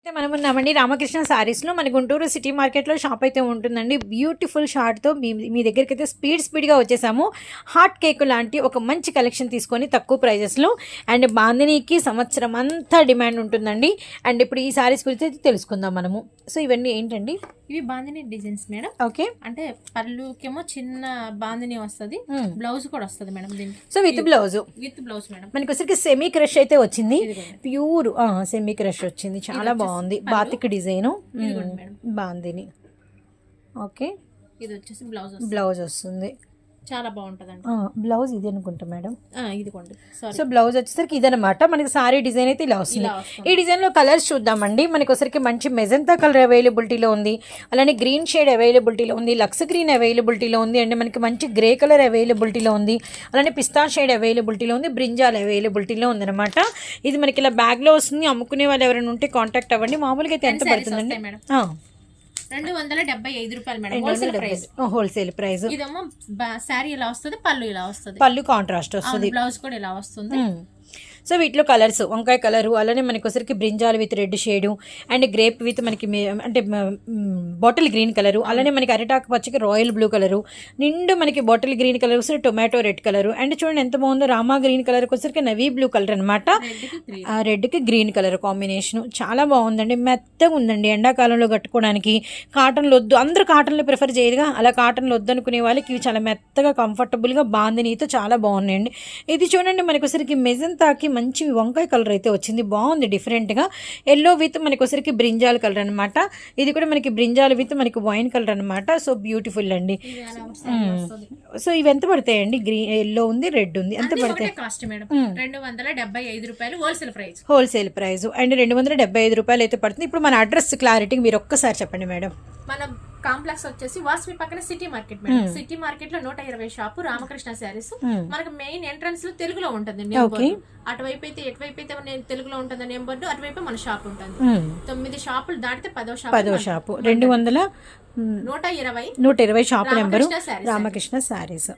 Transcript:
అయితే మనం ఉన్నామండి రామకృష్ణ సారీస్లో. మన గుంటూరు సిటీ మార్కెట్లో షాప్ అయితే ఉంటుందండి. బ్యూటిఫుల్ షార్ట్తో మీ దగ్గరికి అయితే స్పీడ్గా వచ్చేసాము. హాట్ కేక్ లాంటి ఒక మంచి కలెక్షన్ తీసుకొని తక్కువ ప్రైజెస్లో అండ్ బాందినీకి సంవత్సరం అంతా డిమాండ్ ఉంటుందండి. అండ్ ఇప్పుడు ఈ సారీస్ గురించి అయితే తెలుసుకుందాం మనము. సో ఇవన్నీ ఏంటండి? ఇవి బాందిని డిజైన్స్ మేడం. ఓకే, అంటే పళ్ళుకేమో చిన్న బాందిని వస్తుంది, బ్లౌజ్ కూడా వస్తుంది మేడం దీనికి. So with blouse madam. మనకి వచ్చరికి సెమీ క్రష్ అయితే వచ్చింది, ప్యూర్ సెమీ క్రష్ వచ్చింది, చాలా బాగుంది. Batik design bandhani. ఓకే, ఇది వచ్చేసి బ్లౌజ్ వస్తుంది, చాలా బాగుంటదండి. బ్లౌజ్ ఇది అనుకుంటా మేడం. ఇదిగోండి. సో బ్లౌజ్ వచ్చేసరికి ఇదనమాట. మనకి సారీ డిజైన్ అయితే ఇలా వస్తుంది. ఈ డిజైన్ లో కలర్స్ చూద్దామండి. మనకి వచ్చరికి మంచి మెజంతా కలర్ అవైలబిలిటీలో ఉంది, అలానే గ్రీన్ షేడ్ అవైలబిలిటీలో ఉంది, లక్స్ గ్రీన్ అవైలబిలిటీలో ఉంది, అండ్ మనకి మంచి గ్రే కలర్ అవైలబిలిటీలో ఉంది, అలానే పిస్తా షేడ్ అవైలబిలిటీలో ఉంది, బ్రింజాల్ అవైలబిలిటీలో ఉంది అనమాట. ఇది మనకి ఇలా బ్యాగ్ లో వస్తుంది. అమ్ముకునే వాళ్ళు ఎవరైనా ఉంటే కాంటాక్ట్ అవ్వండి. మామూలుగా అయితే ఎంత పడుతుందండి? 275 రూపాయలు మేడం, హోల్సేల్ ప్రైస్. ఇదేమో శారీ ఇలా వస్తుంది, పళ్ళు ఇలా వస్తుంది, పళ్ళు కాంట్రాస్ట్ వస్తుంది, బ్లౌజ్ కూడా ఇలా వస్తుంది. సో వీటిలో కలర్స్ వంకాయ కలరు, అలానే మనకి వచ్చరికి brinjal with red shade, and grape with మనకి అంటే బాటిల్ గ్రీన్ కలరు, అలానే మనకి అరిటాకు పచ్చకి రాయల్ బ్లూ కలరు, నిండు మనకి బాటిల్ గ్రీన్ కలర్ వస్తే టొమాటో రెడ్ కలరు, అండ్ చూడండి ఎంత బాగుందో రామా గ్రీన్ కలర్కి వచ్చరికి నవీ బ్లూ కలర్ అనమాట. రెడ్కి గ్రీన్ కలర్ కాంబినేషన్ చాలా బాగుందండి. మెత్తగా ఉందండి, ఎండాకాలంలో కట్టుకోవడానికి. కాటన్లు వద్దు, అందరూ కాటన్లు ప్రిఫర్ చేయరుగా, అలా కాటన్లు వద్దు అనుకునే వాళ్ళకి ఇవి చాలా మెత్తగా కంఫర్టబుల్గా బాందినీతో చాలా బాగున్నాయండి. ఇది చూడండి మనకి వచ్చరికి మెజంతాకి మంచి వంకాయ కలర్ అయితే వచ్చింది, బాగుంది డిఫరెంట్గా. ఎల్లో విత్ మనకి వచ్చరికి బ్రింజాల్ కలర్ అనమాట. ఇది కూడా మనకి బ్రింజాల్ విత్ మనకి వైన్ కలర్ అనమాట. సో బ్యూటిఫుల్ అండి. సో ఇవి ఎంత పడతాయండి? గ్రీన్ ఎల్లో ఉంది, రెడ్ ఉంది, ఎంత పడతాయి? 275 రూపాయలు హోల్సేల్ ప్రైస్. అండ్ 275 రూపాయలు అయితే పడుతుంది. ఇప్పుడు మన అడ్రస్ క్లారిటీ మీరు ఒక్కసారి చెప్పండి మేడం. మన కాంప్లెక్స్ వచ్చేసి వాస్వి పక్కన city market madam. City market లో 120 షాపు రామకృష్ణ శారీస్. మనకు మెయిన్ ఎంట్రన్స్ లో తెలుగులో ఉంటుంది. అటువైపు అయితే ఎటువైపు అయితే తెలుగులో ఉంటుంది నేమ్ బోర్డు, అటువైపు మన షాప్ ఉంటుంది. 9 షాపులు దాటితే 10వ shop. 120 shop number Ramakrishna saris.